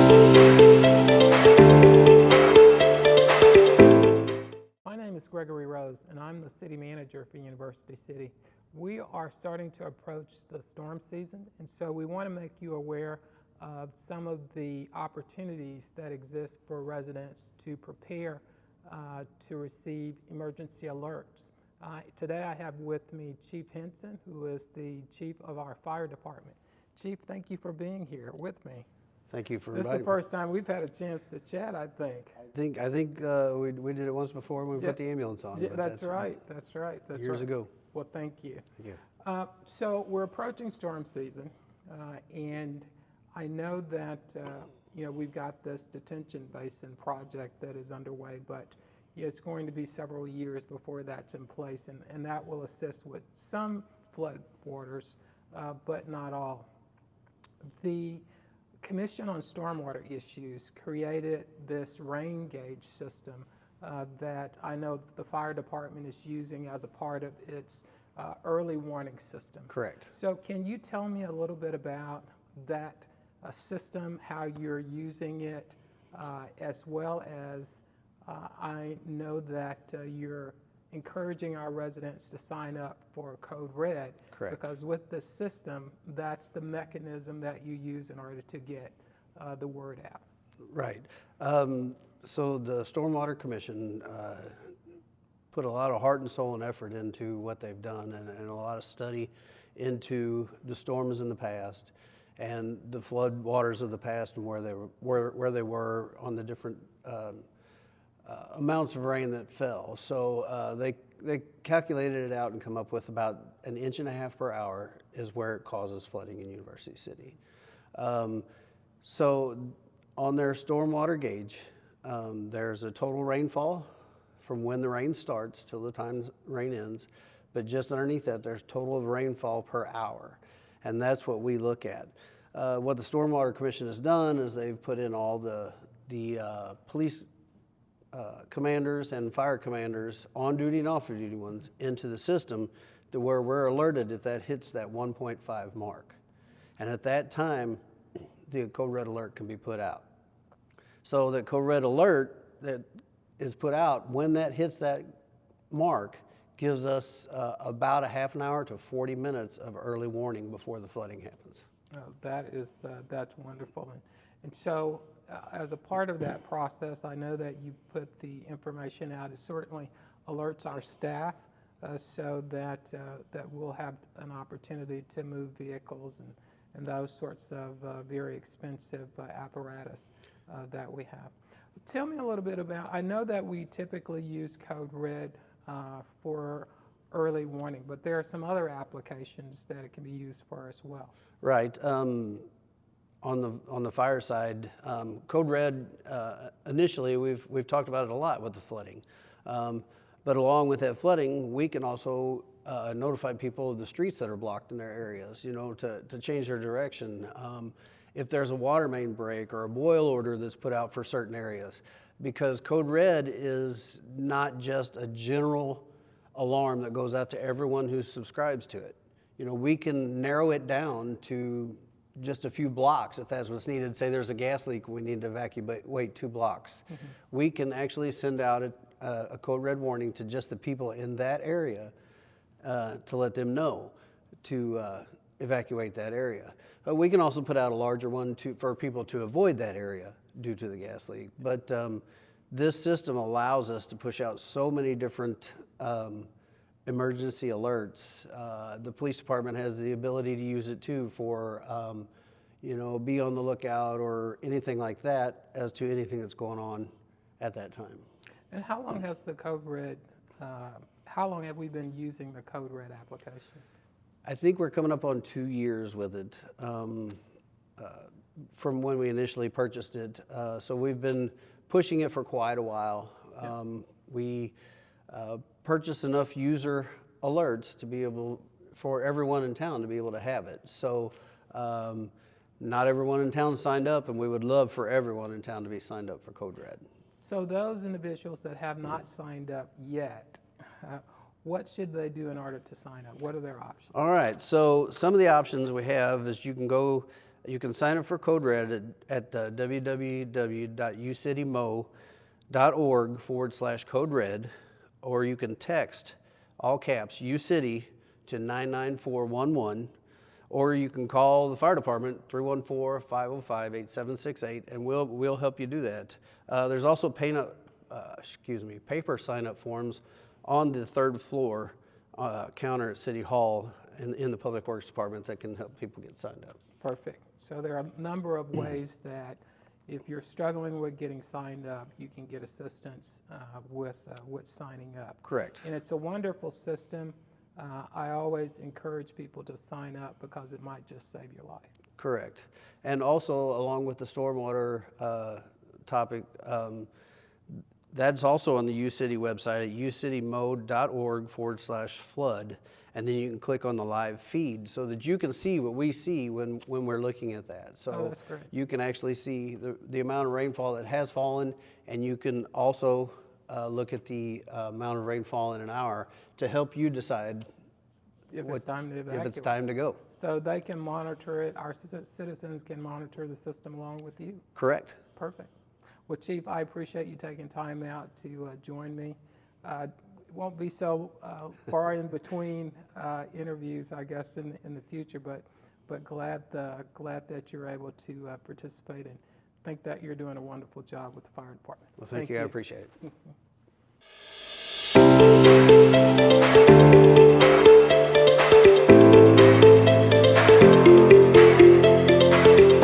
My name is Gregory and I'm the city manager for University City. We are starting to approach the storm season, and so we want to make you aware of some of the opportunities that exist for residents to prepare to receive emergency alerts. Today I have with me Chief Hinson, who is the chief of our fire department. Chief, thank you for being here with me. Thank you for inviting me. This is the first time we've had a chance to chat, I think. I think we did it once before when we put the ambulance on. Yeah, that's right. Years ago. Well, thank you. Thank you. So we're approaching storm season, and I know that we've got this detention basin project that is underway, but it's going to be several years before that's in place, and that will assist with some flood waters, but not all. The Commission on Stormwater Issues created this rain gauge system that I know the fire department is using as a part of its early warning system. Correct. So can you tell me a little bit about that system, how you're using it, as well as I know that you're encouraging our residents to sign up for CodeRED. Correct. Because with this system, that's the mechanism that you use in order to get the word out. Right. So the Stormwater Commission put a lot of heart and soul and effort into what they've done, and a lot of study into the storms in the past and the flood waters of the past and where they were on the different amounts of rain that fell. So they calculated it out and come up with about 1.5 inches per hour is where it causes flooding in University City. So on their stormwater gauge, there's a total rainfall from when the rain starts till the time rain ends, but just underneath that there's total of rainfall per hour, and that's what we look at. What the Stormwater Commission has done is they've put in all the police commanders and fire commanders, on duty and off duty ones, into the system to where we're alerted if that hits that 1.5 mark. And at that time, the CodeRED alert can be put out. So the CodeRED alert that is put out when that hits that mark gives us about a half an hour to 40 minutes of early warning before the flooding happens. That's wonderful. And so as a part of that process, I know that you put the information out. It certainly alerts our staff so that we'll have an opportunity to move vehicles and those sorts of very expensive apparatus that we have. Tell me a little bit about, I know that we typically use CodeRED for early warning, but there are some other applications that it can be used for as well. Right. On the fire side, CodeRED, initially we've talked about it a lot with the flooding. But along with that flooding, we can also notify people of the streets that are blocked in their areas, to change their direction. If there's a water main break or a boil order that's put out for certain areas, because CodeRED is not just a general alarm that goes out to everyone who subscribes to it. We can narrow it down to just a few blocks if that's what's needed. Say there's a gas leak, we need to evacuate 2 blocks. Mm-hmm. We can actually send out a CodeRED warning to just the people in that area to let them know to evacuate that area. But we can also put out a larger one for people to avoid that area due to the gas leak. But this system allows us to push out so many different emergency alerts. The police department has the ability to use it too for, be on the lookout or anything like that as to anything that's going on at that time. And how long has the CodeRED, how long have we been using the CodeRED application? I think we're coming up on 2 years with it from when we initially purchased it. So we've been pushing it for quite a while. We purchased enough user alerts to be able, for everyone in town to be able to have it. So not everyone in town signed up, and we would love for everyone in town to be signed up for CodeRED. So those individuals that have not signed up yet, what should they do in order to sign up? What are their options? All right, so some of the options we have is you can go You can sign up for CodeRED at www.ucitymo.org/CodeRED, or you can text all caps UCITY to 99411, or you can call the fire department 314-505-8768, and we'll help you do that. There's also paper sign-up forms on the third floor counter at City Hall in the Public Works Department that can help people get signed up. Perfect. So there are a number of ways that if you're struggling with getting signed up, you can get assistance with signing up. Correct. And it's a wonderful system. I always encourage people to sign up because it might just save your life. Correct. And also, along with the stormwater topic, that's also on the UCITY website at ucitymo.org/flood. And then you can click on the live feed so that you can see what we see when we're looking at that. So that's great. you can actually see the amount of rainfall that has fallen, and you can also look at the amount of rainfall in an hour to help you decide If it's time to evacuate. if it's time to go. So they can monitor it, our citizens can monitor the system along with you. Correct. Perfect. Well, Chief, I appreciate you taking time out to join me. It won't be so far in between interviews, I guess, in the future, but glad that you're able to participate, and think that you're doing a wonderful job with the fire department. Well, thank you. I appreciate it.